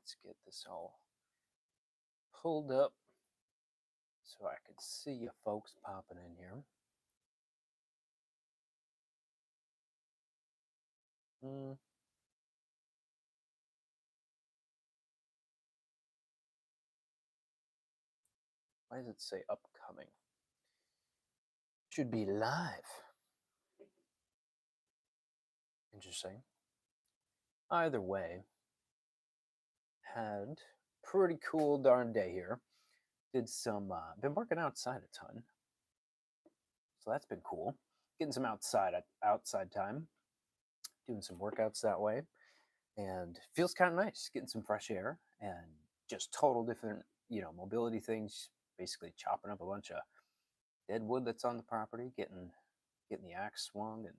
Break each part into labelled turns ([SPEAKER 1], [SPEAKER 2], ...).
[SPEAKER 1] Let's get this all pulled up so I can see you folks popping in here. Hmm. Why does it say upcoming? Should be live. Interesting. Either way, had pretty cool darn day here. Did some been working outside a ton, so that's been cool. Getting some outside time, doing some workouts that way, and feels kind of nice. Getting some fresh air and just total different, mobility things. Basically chopping up a bunch of dead wood that's on the property, getting the axe swung and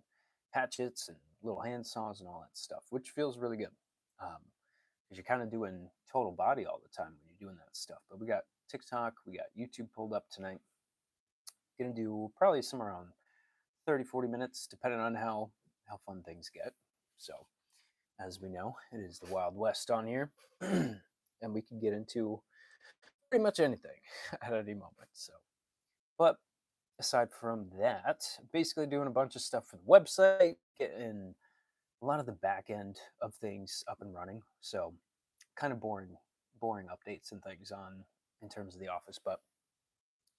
[SPEAKER 1] hatchets and little hand saws and all that stuff, which feels really good. Because you're kind of doing total body all the time when you're doing that stuff. But we got TikTok, we got YouTube pulled up tonight. Gonna do probably somewhere around 30, 40 minutes, depending on how fun things get. So, as we know, it is the Wild West on here, and we can get into pretty much anything at any moment. So, but aside from that, basically doing a bunch of stuff for the website, getting a lot of the back end of things up and running. So, kind of boring updates and things on in terms of the office, but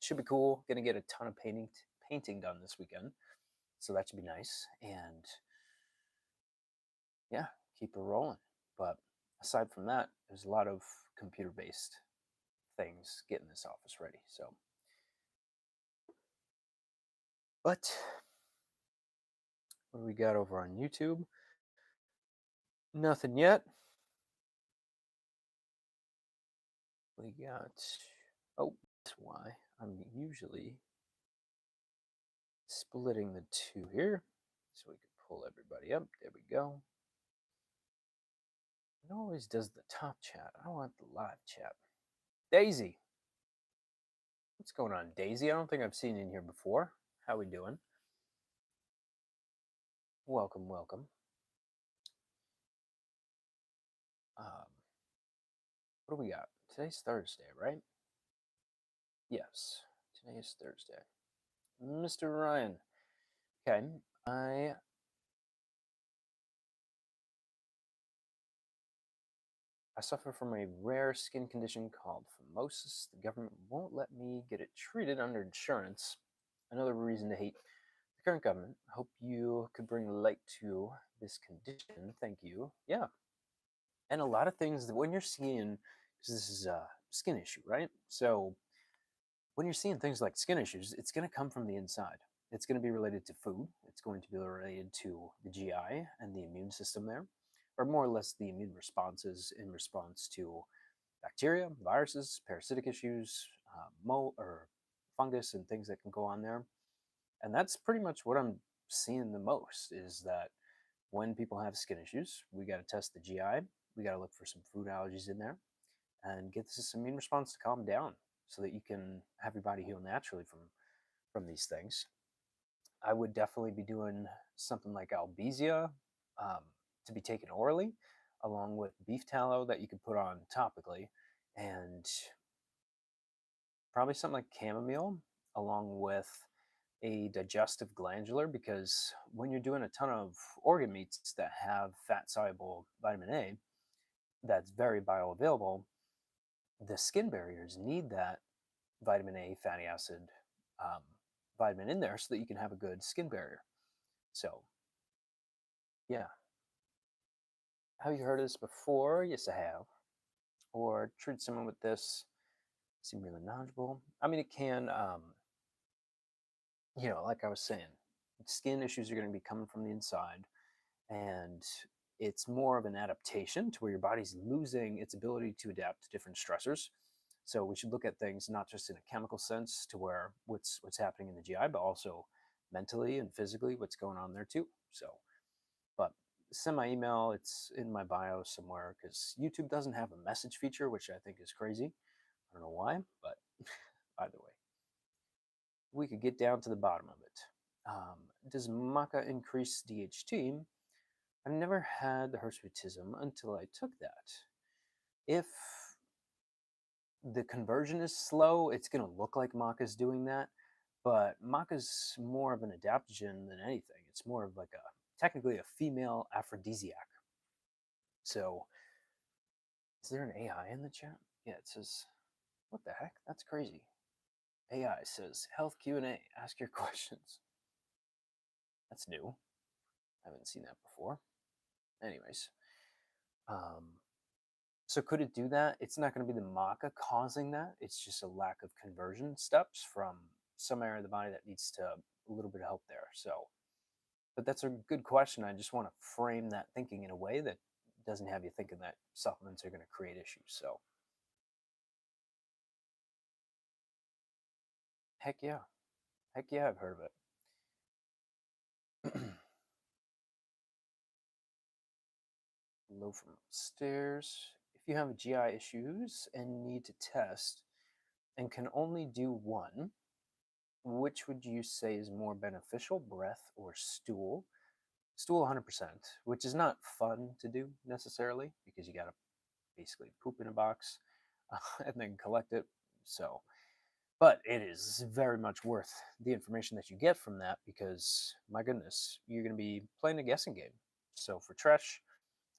[SPEAKER 1] should be cool. Gonna get a ton of painting done this weekend, so that should be nice. And yeah, keep it rolling. But aside from that, there's a lot of computer based things getting this office ready. So, but what do we got over on YouTube? Nothing yet. We got, oh, that's why I'm usually splitting the two here so we can pull everybody up. There we go. It always does the top chat. I want the live chat. Daisy. What's going on, Daisy? I don't think I've seen you in here before. How we doing? Welcome, welcome. What do we got? Today's Thursday, right? Yes, today is Thursday. Mr. Ryan. Okay, I suffer from a rare skin condition called phimosis. The government won't let me get it treated under insurance. Another reason to hate the current government. I hope you could bring light to this condition. Thank you. Yeah. And a lot of things that when you're seeing, because this is a skin issue, right? So when you're seeing things like skin issues, it's going to come from the inside. It's going to be related to food. It's going to be related to the GI and the immune system there, or more or less the immune responses in response to bacteria, viruses, parasitic issues, mold or fungus, and things that can go on there. And that's pretty much what I'm seeing the most is that when people have skin issues, we got to test the GI. We got to look for some food allergies in there and get this immune response to calm down so that you can have your body heal naturally from these things. I would definitely be doing something like Albizia um, to be taken orally, along with beef tallow that you could put on topically, and probably something like chamomile, along with a digestive glandular, because when you're doing a ton of organ meats that have fat soluble vitamin A that's very bioavailable, the skin barriers need that vitamin A, fatty acid, um, vitamin in there so that you can have a good skin barrier. So, yeah. Have you heard of this before? Yes, I have. Or treat someone with this. Seem really knowledgeable. I mean, it can, like I was saying, skin issues are going to be coming from the inside, and it's more of an adaptation to where your body's losing its ability to adapt to different stressors. So we should look at things not just in a chemical sense to where what's happening in the GI, but also mentally and physically what's going on there too. So, but send my email. It's in my bio somewhere because YouTube doesn't have a message feature, which I think is crazy. I don't know why, but either way, we could get down to the bottom of it. Does maca increase DHT? I've never had the hirsutism until I took that. If the conversion is slow, it's going to look like maca's doing that, but maca's more of an adaptogen than anything. It's more of like a technically a female aphrodisiac. So, is there an AI in the chat? Yeah, it says, "What the heck? That's crazy." AI says, "Health Q&A. Ask your questions." That's new. I haven't seen that before. Anyways, um, so could it do that? It's not going to be the maca causing that. It's just a lack of conversion steps from some area of the body that needs to a little bit of help there. So, but that's a good question. I just want to frame that thinking in a way that doesn't have you thinking that supplements are going to create issues. So, heck yeah, I've heard of it. Low from upstairs. If you have GI issues and need to test and can only do one, which would you say is more beneficial, breath or stool? Stool 100%, which is not fun to do necessarily because you got to basically poop in a box and then collect it. So, but it is very much worth the information that you get from that because, my goodness, you're going to be playing a guessing game. So, for Tresh,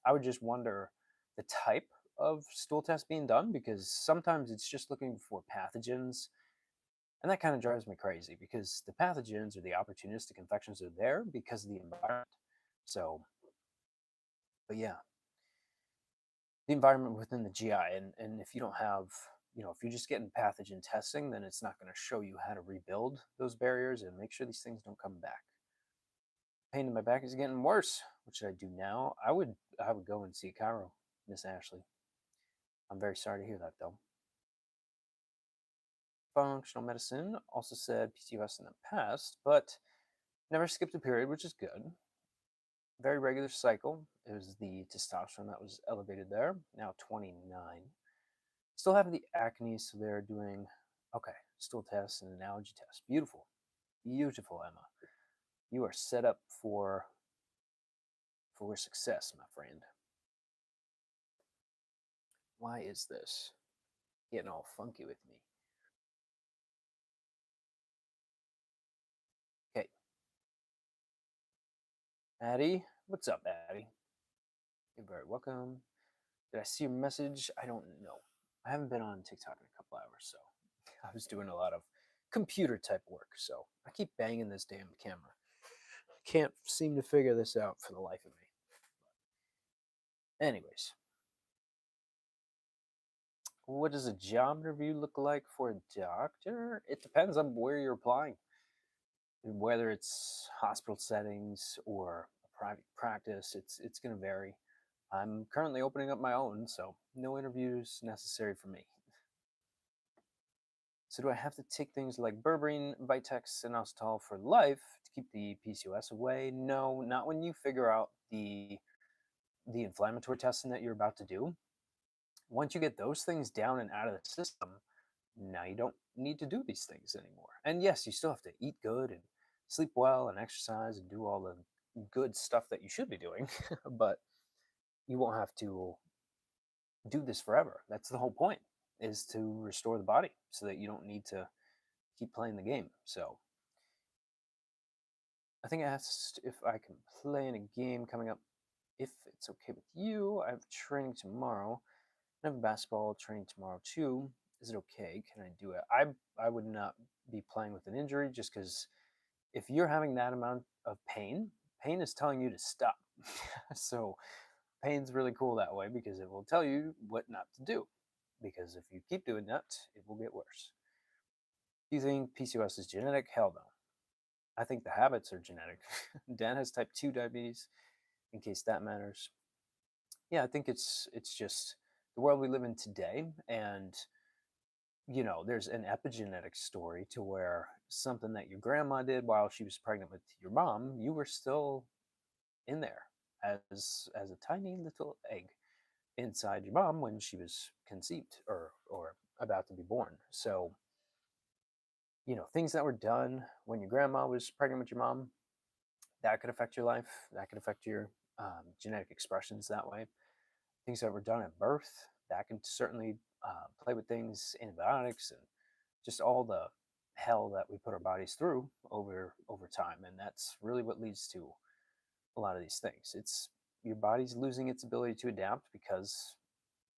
[SPEAKER 1] I would just wonder the type of stool test being done because sometimes it's just looking for pathogens. And that kind of drives me crazy because the pathogens or the opportunistic infections are there because of the environment. So, but yeah, the environment within the GI. And if you don't have, if you're just getting pathogen testing, then it's not going to show you how to rebuild those barriers and make sure these things don't come back. Pain in my back is getting worse. What should I do now? I would go and see Chiro, Miss Ashley. I'm very sorry to hear that though. Functional medicine also said PCOS in the past, but never skipped a period, which is good. Very regular cycle. It was the testosterone that was elevated there. Now 29. Still have the acne, so they're doing okay. Stool test and an allergy test. Beautiful, beautiful, Emma. You are set up for success, my friend. Why is this getting all funky with me? Okay, Addie, what's up, Addie? You're very welcome. Did I see your message? I don't know. I haven't been on TikTok in a couple hours, so I was doing a lot of computer type work. So I keep banging this damn camera. Can't seem to figure this out for the life of me. Anyways, what does a job interview look like for a doctor? It depends on where you're applying, whether it's hospital settings or a private practice. It's going to vary. I'm currently opening up my own, so no interviews necessary for me. So do I have to take things like berberine, Vitex, and Ostal for life to keep the PCOS away? No, not when you figure out the inflammatory testing that you're about to do. Once you get those things down and out of the system, now you don't need to do these things anymore. And yes, you still have to eat good and sleep well and exercise and do all the good stuff that you should be doing, but you won't have to do this forever. That's the whole point, is to restore the body so that you don't need to keep playing the game. So I think I asked if I can play in a game coming up. If it's okay with you, I have training tomorrow. I have basketball training tomorrow too. Is it okay? Can I do it? I would not be playing with an injury just because if you're having that amount of pain, pain is telling you to stop. So pain's really cool that way because it will tell you what not to do. Because if you keep doing that, it will get worse. Do you think PCOS is genetic? Hell no. I think the habits are genetic. Dan has type 2 diabetes, in case that matters. Yeah, I think it's just the world we live in today, and there's an epigenetic story to where something that your grandma did while she was pregnant with your mom, you were still in there as a tiny little egg inside your mom when she was conceived or about to be born. So, things that were done when your grandma was pregnant with your mom, that could affect your life. That could affect your genetic expressions that way. Things that were done at birth, that can certainly play with things, antibiotics, and just all the hell that we put our bodies through over time, and that's really what leads to a lot of these things. It's your body's losing its ability to adapt because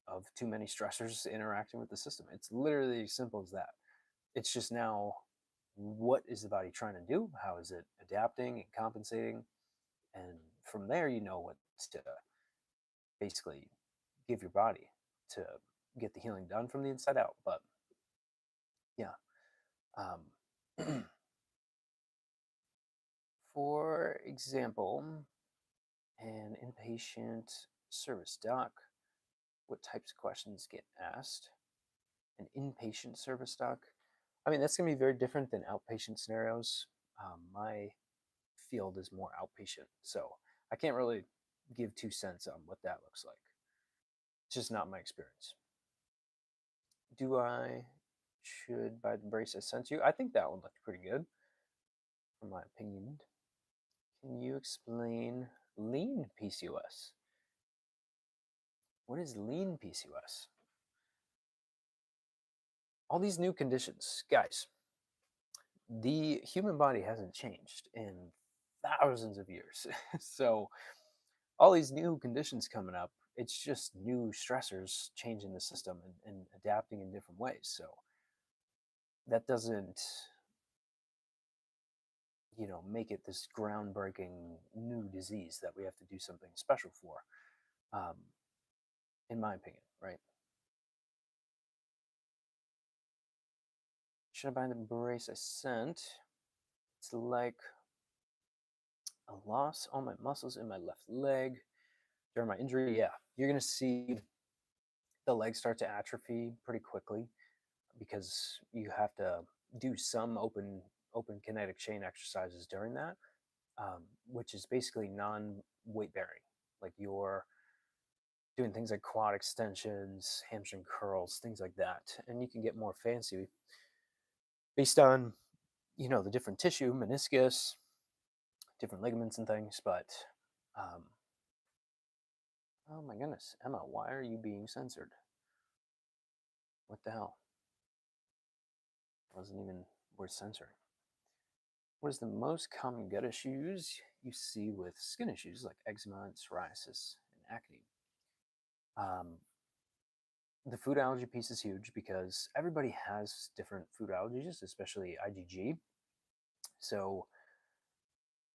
[SPEAKER 1] of too many stressors interacting with the system. It's literally as simple as that. It's just now, what is the body trying to do? How is it adapting and compensating? And from there, you know what to basically give your body to get the healing done from the inside out. But yeah, um, for example, an inpatient service doc, what types of questions get asked? An inpatient service doc. I mean, that's going to be very different than outpatient scenarios. My field is more outpatient, so I can't really give 2 cents on what that looks like. It's just not my experience. Do I should buy the brace I sent you? I think that one looked pretty good, in my opinion. Can you explain lean PCOS? What is lean PCOS? All these new conditions, guys. The human body hasn't changed in thousands of years. So all these new conditions coming up, it's just new stressors changing the system and adapting in different ways. So that doesn't, make it this groundbreaking new disease that we have to do something special for, um, in my opinion, right? Should I buy the brace I sent? It's like a loss on my muscles in my left leg during my injury. Yeah, you're gonna see the legs start to atrophy pretty quickly because you have to do some open kinetic chain exercises during that, which is basically non weight bearing. Like you're doing things like quad extensions, hamstring curls, things like that, and you can get more fancy based on the different tissue, meniscus, different ligaments and things. But um, oh my goodness, Emma, why are you being censored? What the hell? Wasn't even worth censoring. What is the most common gut issues you see with skin issues like eczema and psoriasis and acne? Um, the food allergy piece is huge because everybody has different food allergies, especially IgG. So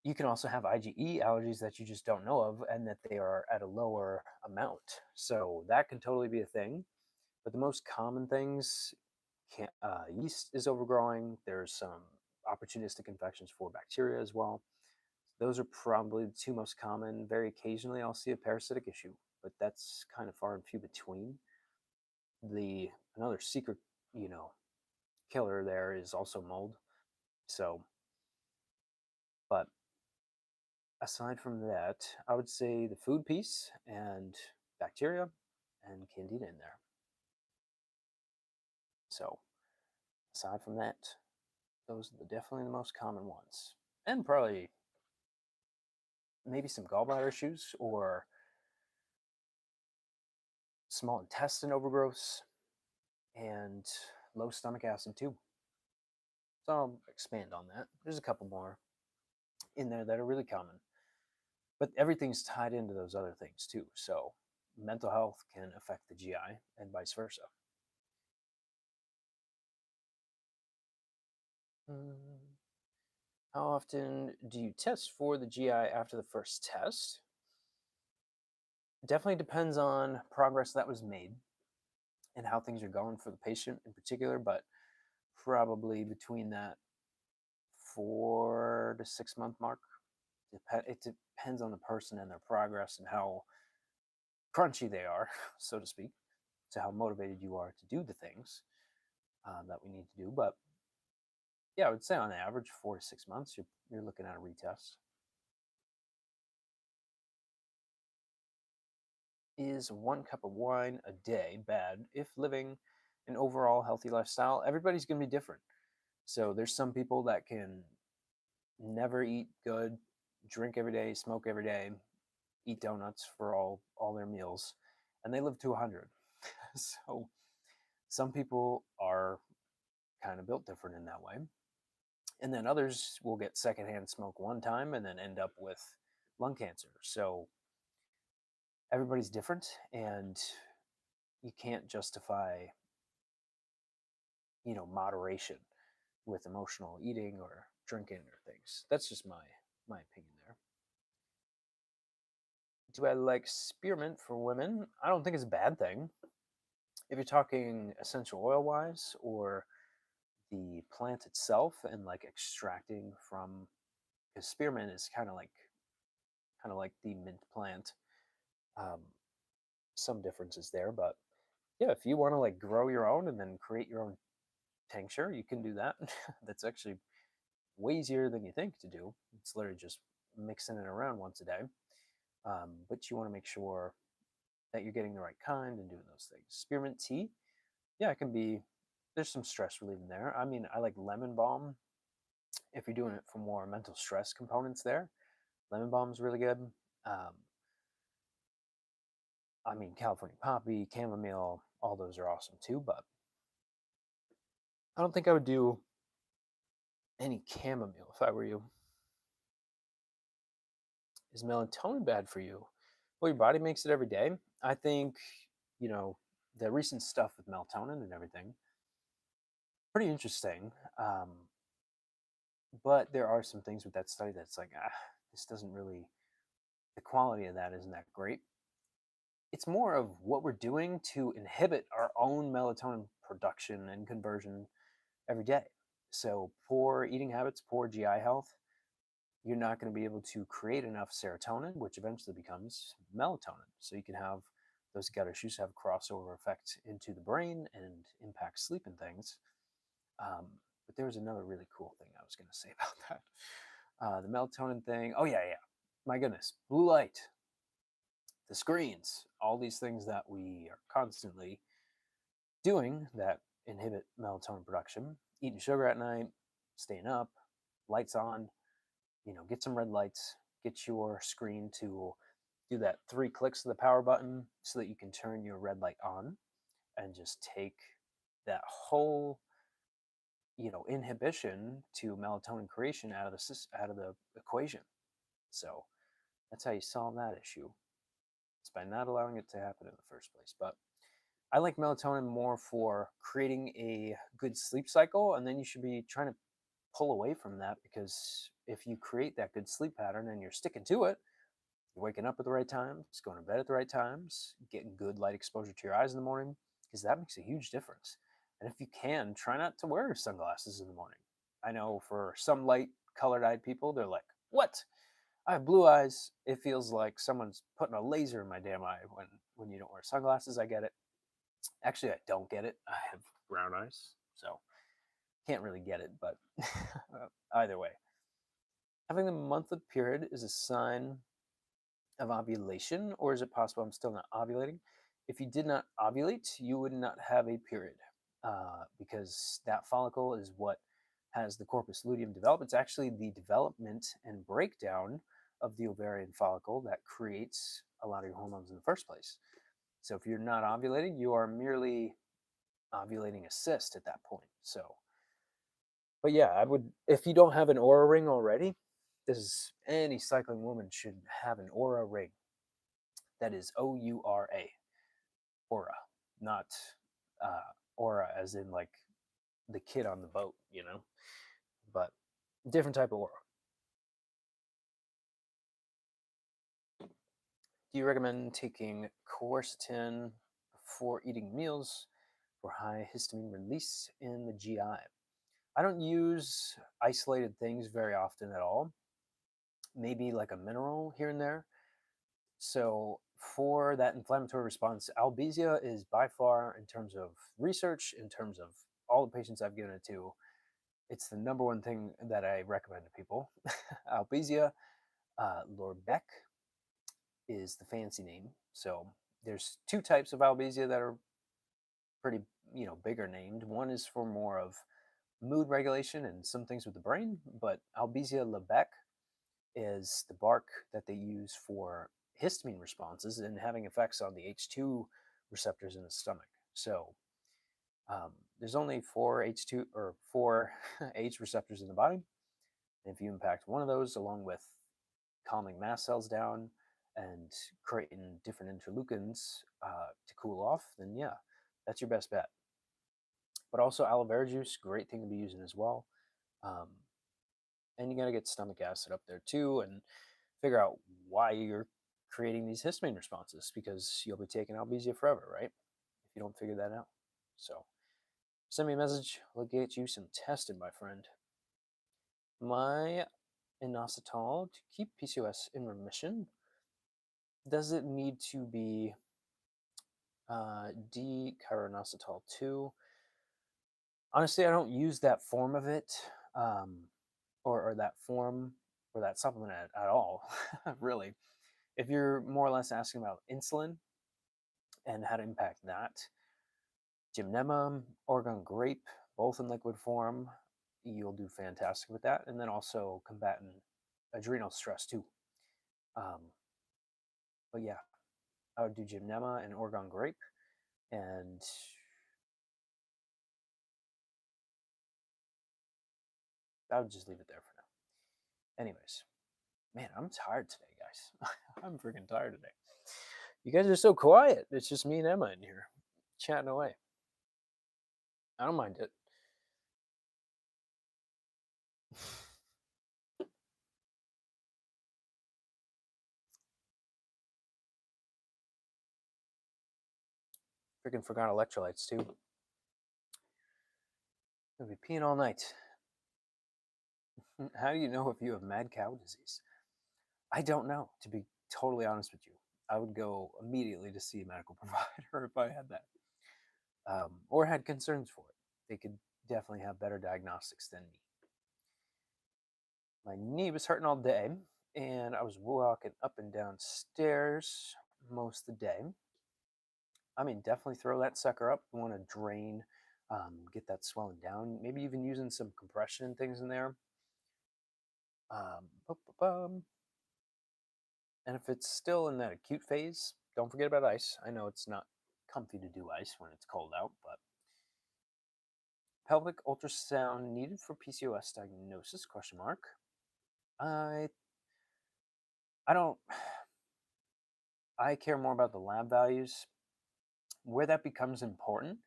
[SPEAKER 1] you can also have IgE allergies that you just don't know of and that they are at a lower amount. So that can totally be a thing. But the most common things, yeast is overgrowing. There's some opportunistic infections for bacteria as well. Those are probably the two most common. Very occasionally, I'll see a parasitic issue, but that's kind of far and few between. The another secret, you know, killer there is also mold. So, but aside from that, I would say the food piece and bacteria and candida in there. So, aside from that, those are definitely the most common ones, and probably maybe some gallbladder issues or small intestine overgrowths and low stomach acid too. So I'll expand on that. There's a couple more in there that are really common, but everything's tied into those other things too. So mental health can affect the GI and vice versa. Hmm. How often do you test for the GI after the first test? Definitely depends on progress that was made and how things are going for the patient in particular, but probably between that 4 to 6 month mark. It depends on the person and their progress and how crunchy they are, so to speak, to how motivated you are to do the things that we need to do. But yeah, I would say on average 4 to 6 months, you're looking at a retest. Is 1 cup of wine a day bad if living an overall healthy lifestyle? Everybody's going to be different. So there's some people that can never eat good, drink every day, smoke every day, eat donuts for all their meals, and they live to 100. So some people are kind of built different in that way. And then others will get secondhand smoke one time and then end up with lung cancer. So everybody's different, and you can't justify, moderation with emotional eating or drinking or things. That's just my opinion there. Do I like spearmint for women? I don't think it's a bad thing. If you're talking essential oil wise, or the plant itself and like extracting from, because spearmint is kind of like the mint plant. Um, some differences there, but yeah, if you want to like grow your own and then create your own tincture, you can do that. That's actually way easier than you think to do. It's literally just mixing it around once a day. But you want to make sure that you're getting the right kind and doing those things. Spearmint tea, yeah, it can be. There's some stress relieving there. I mean, I like lemon balm if you're doing it for more mental stress components there. Lemon balm is really good. Um, I mean, California poppy, chamomile, all those are awesome too. But I don't think I would do any chamomile if I were you. Is melatonin bad for you? Well, your body makes it every day. I think, you know, the recent stuff with melatonin and everything, pretty interesting. But there are some things with that study that's like, this doesn't really, the quality of that isn't that great. It's more of what we're doing to inhibit our own melatonin production and conversion every day. So, poor eating habits, poor GI health, you're not going to be able to create enough serotonin, which eventually becomes melatonin. So, you can have those gut issues have a crossover effect into the brain and impact sleep and things. But there was another really cool thing I was going to say about that. The melatonin thing. Oh, yeah, yeah. My goodness. Blue light, the screens, all these things that we are constantly doing that inhibit melatonin production. Eating sugar at night, staying up, lights on, get some red lights, get your screen to do that 3 clicks of the power button so that you can turn your red light on and just take that whole inhibition to melatonin creation out of the equation. So that's how you solve that issue. It's by not allowing it to happen in the first place. But I like melatonin more for creating a good sleep cycle, and then you should be trying to pull away from that, because if you create that good sleep pattern and you're sticking to it, you're waking up at the right times, going to bed at the right times, getting good light exposure to your eyes in the morning, because that makes a huge difference. And if you can, try not to wear sunglasses in the morning. I know for some light colored eyed people, they're like, what? I have blue eyes. It feels like someone's putting a laser in my damn eye when you don't wear sunglasses. I get it. Actually, I don't get it. I have brown eyes, so can't really get it, but either way. Having the monthly period is a sign of ovulation, or is it possible I'm still not ovulating? If you did not ovulate, you would not have a period, because that follicle is what has the corpus luteum develop. It's actually the development and breakdown of the ovarian follicle that creates a lot of your hormones in the first place. So if you're not ovulating, you are merely ovulating a cyst at that point. So, but yeah, I would, if you don't have an aura ring already, this is any cycling woman should have an aura ring. That is OURA, aura, not aura as in like the kid on the boat, but different type of aura. Do you recommend taking quercetin before eating meals for high histamine release in the GI? I don't use isolated things very often at all. Maybe like a mineral here and there. So for that inflammatory response, Albizia is by far, in terms of research, in terms of all the patients I've given it to, it's the number one thing that I recommend to people. Albizia, Lorbec is the fancy name. So there's two types of Albizia that are pretty, bigger named. One is for more of mood regulation and some things with the brain, but Albizia Lebec is the bark that they use for histamine responses and having effects on the H2 receptors in the stomach. So there's only four H2 or four H receptors in the body. And if you impact one of those, along with calming mast cells down and creating different interleukins to cool off, then yeah, that's your best bet. But also aloe vera juice, great thing to be using as well. Um, and you got to get stomach acid up there too and figure out why you're creating these histamine responses, because you'll be taking Albizia forever, right? If you don't figure that out. So send me a message. We'll get you some tested, my friend. My inositol to keep PCOS in remission, does it need to be D-chiroinositol 2? Honestly, I don't use that form of it, or that form or that supplement at all, really. If you're more or less asking about insulin and how to impact that, Gymnema, Oregon grape, both in liquid form, you'll do fantastic with that. And then also combating adrenal stress too. But yeah, I would do Gymnema and Oregon grape, and I would just leave it there for now. Anyways, man, I'm tired today, guys. I'm freaking tired today. You guys are so quiet. It's just me and Emma in here chatting away. I don't mind it. Freaking forgot electrolytes too. I'll be peeing all night. How do you know if you have mad cow disease? I don't know, to be totally honest with you. I would go immediately to see a medical provider if I had that, or had concerns for it. They could definitely have better diagnostics than me. My knee was hurting all day, and I was walking up and down stairs most of the day. I mean, definitely throw that sucker up. You want to drain, get that swelling down. Maybe even using some compression and things in there. And if it's still in that acute phase, don't forget about ice. I know it's not comfy to do ice when it's cold out, but pelvic ultrasound needed for PCOS diagnosis? Question mark. I don't. I care more about the lab values. Where that becomes important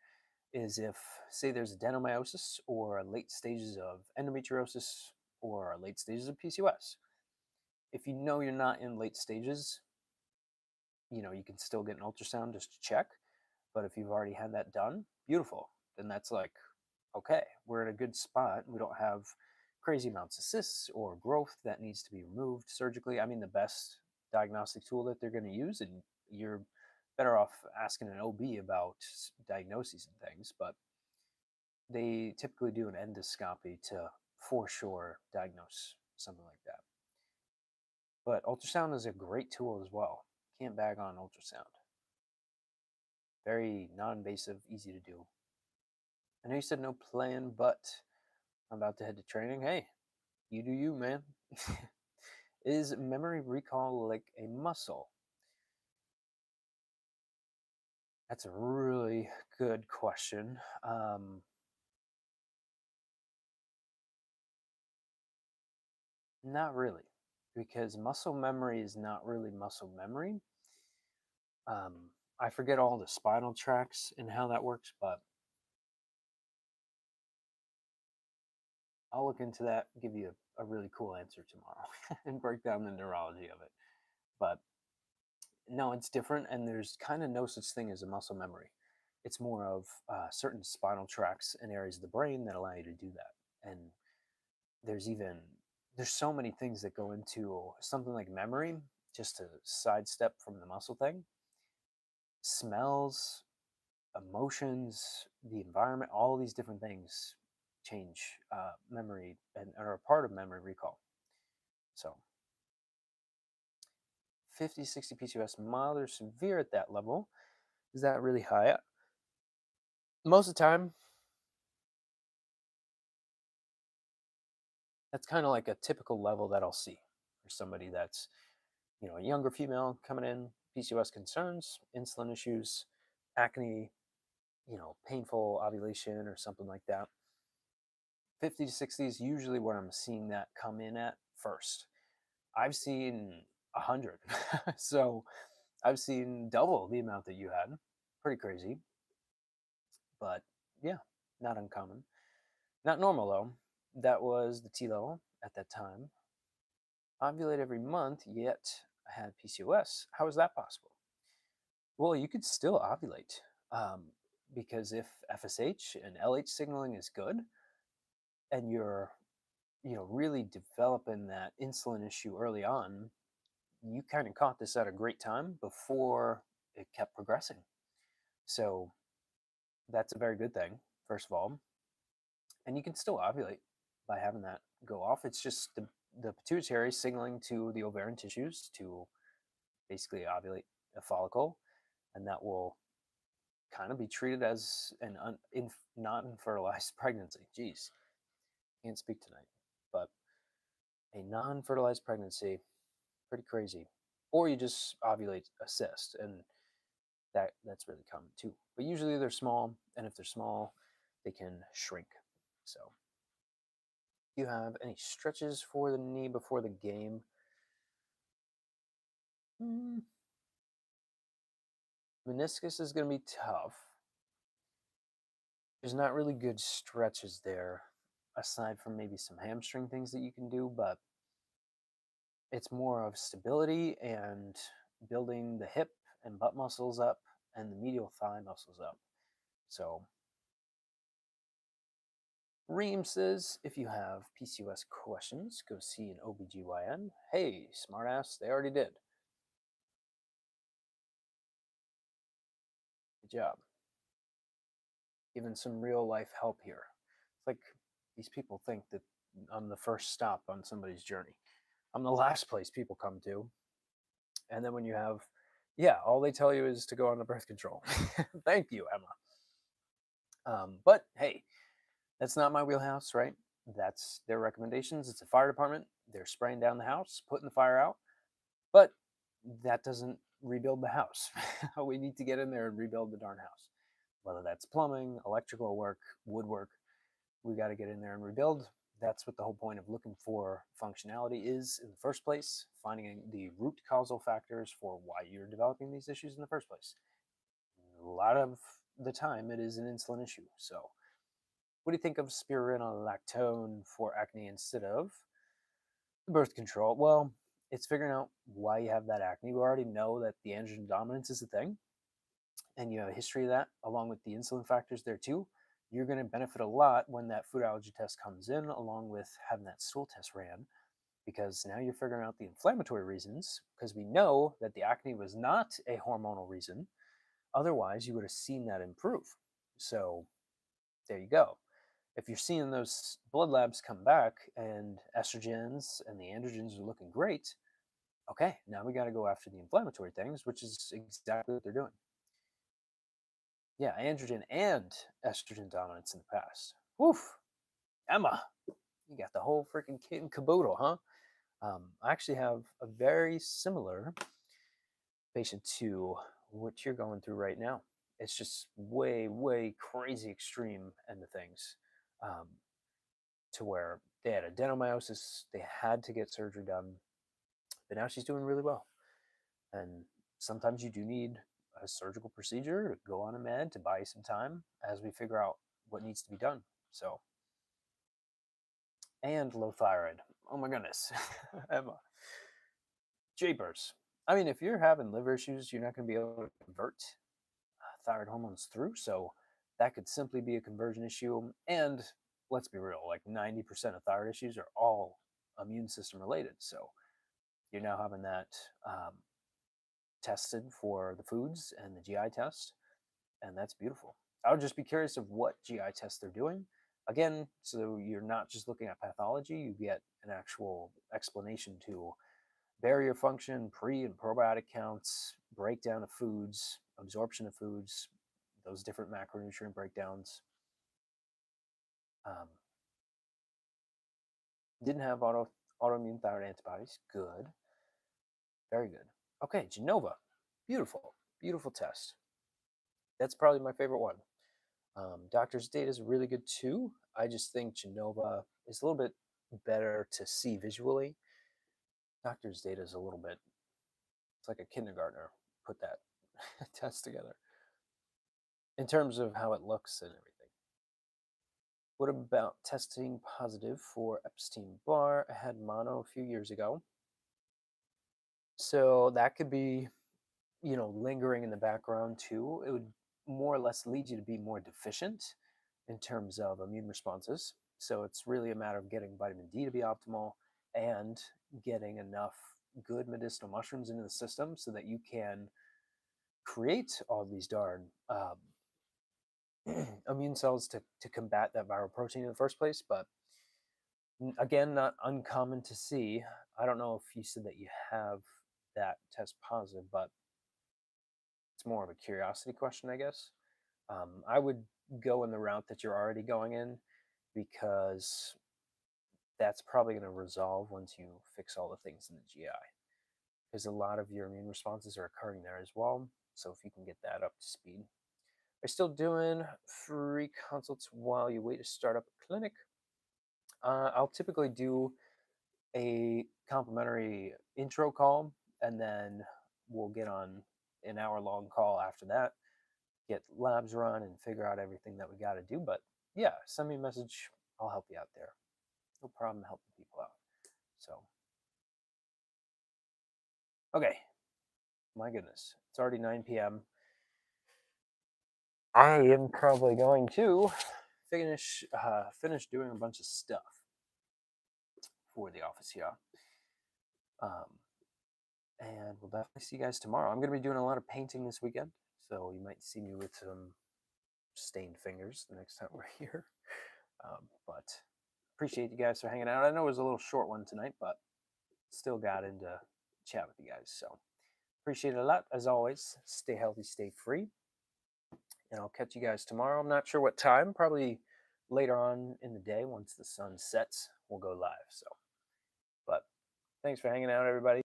[SPEAKER 1] is if, say, there's adenomyosis or late stages of endometriosis or late stages of PCOS. If you know you're not in late stages, you can still get an ultrasound just to check. But if you've already had that done, beautiful. Then that's like, okay, we're in a good spot. We don't have crazy amounts of cysts or growth that needs to be removed surgically. I mean, the best diagnostic tool that they're going to use, and you're better off asking an OB about diagnoses and things, but they typically do an endoscopy to for sure diagnose something like that. But ultrasound is a great tool as well. Can't bag on ultrasound. Very non-invasive, easy to do. I know you said no plan, but I'm about to head to training. Hey, you do you, man. Is memory recall like a muscle? That's a really good question. Not really, because muscle memory is not really muscle memory. I forget all the spinal tracts and how that works, but I'll look into that, give you a really cool answer tomorrow and break down the neurology of it. But no, it's different, and there's kind of no such thing as a muscle memory. It's more of certain spinal tracts and areas of the brain that allow you to do that. And there's even there's so many things that go into something like memory. Just to sidestep from the muscle thing, smells, emotions, the environment, all these different things change memory and are a part of memory recall. So 50, 60 PCOS, mild or severe at that level. Is that really high? Most of the time, that's kind of like a typical level that I'll see for somebody that's, a younger female coming in, PCOS concerns, insulin issues, acne, painful ovulation or something like that. 50 to 60 is usually where I'm seeing that come in at first. I've seen 100. So I've seen double the amount that you had. Pretty crazy. But yeah, not uncommon. Not normal though. That was the T level at that time. Ovulate every month, yet I had PCOS. How is that possible? Well, you could still ovulate um, because if FSH and LH signaling is good, and you're really developing that insulin issue early on, you kind of caught this at a great time before it kept progressing. So that's a very good thing, first of all. And you can still ovulate by having that go off. It's just the pituitary signaling to the ovarian tissues to basically ovulate a follicle, and that will kind of be treated as an non-fertilized pregnancy. Jeez, can't speak tonight. But a non-fertilized pregnancy, pretty crazy. Or you just ovulate a cyst, and that's really common too. But usually they're small, and if they're small, they can shrink. So, do you have any stretches for the knee before the game? Mm, Meniscus is going to be tough. There's not really good stretches there, aside from maybe some hamstring things that you can do, but it's more of stability and building the hip and butt muscles up and the medial thigh muscles up. So Reem says, if you have PCOS questions, go see an OBGYN. Hey, smartass, they already did. Good job. Giving some real life help here. It's like these people think that I'm the first stop on somebody's journey. I'm the last place people come to. And then when you have, yeah, all they tell you is to go on the birth control. Thank you, Emma. But hey, that's not my wheelhouse, right? That's their recommendations. It's a fire department. They're spraying down the house, putting the fire out. But that doesn't rebuild the house. We need to get in there and rebuild the darn house. Whether that's plumbing, electrical work, woodwork, we got to get in there and rebuild. That's what the whole point of looking for functionality is in the first place, finding the root causal factors for why you're developing these issues in the first place. A lot of the time, it is an insulin issue. So, what do you think of spironolactone for acne instead of birth control? Well, it's figuring out why you have that acne. We already know that the androgen dominance is a thing, and you have a history of that along with the insulin factors there too. You're going to benefit a lot when that food allergy test comes in, along with having that stool test ran, because now you're figuring out the inflammatory reasons, because we know that the acne was not a hormonal reason. Otherwise, you would have seen that improve. So there you go. If you're seeing those blood labs come back and estrogens and the androgens are looking great, okay, now we got to go after the inflammatory things, which is exactly what they're doing. Yeah, androgen and estrogen dominance in the past. Woof, Emma, you got the whole freaking kit and caboodle, huh? I actually have a very similar patient to what you're going through right now. It's just way, way crazy extreme end of things, um, to where they had adenomyosis, they had to get surgery done, but now she's doing really well. And sometimes you do need a surgical procedure to go on a med to buy you some time as we figure out what needs to be done. So, and low thyroid. Oh my goodness, Emma. Japers. I mean, if you're having liver issues, you're not going to be able to convert thyroid hormones through. So that could simply be a conversion issue. And let's be real, like 90% of thyroid issues are all immune system related. So you're now having that tested for the foods and the GI test, and that's beautiful. I would just be curious of what GI tests they're doing. Again, so you're not just looking at pathology, you get an actual explanation to barrier function, pre and probiotic counts, breakdown of foods, absorption of foods, those different macronutrient breakdowns. Um, didn't have autoimmune thyroid antibodies. Good. Very good. Okay, Genova. Beautiful. Beautiful test. That's probably my favorite one. Doctor's data is really good too. I just think Genova is a little bit better to see visually. Doctor's data is a little bit, it's like a kindergartner put that test together in terms of how it looks and everything. What about testing positive for Epstein-Barr? I had mono a few years ago. So that could be, lingering in the background too. It would more or less lead you to be more deficient in terms of immune responses. So it's really a matter of getting vitamin D to be optimal and getting enough good medicinal mushrooms into the system so that you can create all these darn immune cells to combat that viral protein in the first place. But again, not uncommon to see. I don't know if you said that you have that test positive, but it's more of a curiosity question, I guess. I would go in the route that you're already going in because that's probably going to resolve once you fix all the things in the GI. Because a lot of your immune responses are occurring there as well. So if you can get that up to speed. Are still doing free consults while you wait to start up a clinic? I'll typically do a complimentary intro call, and then we'll get on an hour-long call after that, get labs run, and figure out everything that we got to do. But yeah, send me a message. I'll help you out there. No problem helping people out. So, okay. My goodness, it's already 9 p.m. I am probably going to finish doing a bunch of stuff for the office here. And we'll definitely see you guys tomorrow. I'm going to be doing a lot of painting this weekend, so you might see me with some stained fingers the next time we're here. But appreciate you guys for hanging out. I know it was a little short one tonight, but still got into chat with you guys. So appreciate it a lot. As always, stay healthy, stay free. And I'll catch you guys tomorrow. I'm not sure what time, probably later on in the day once the sun sets, we'll go live. So, but thanks for hanging out, everybody.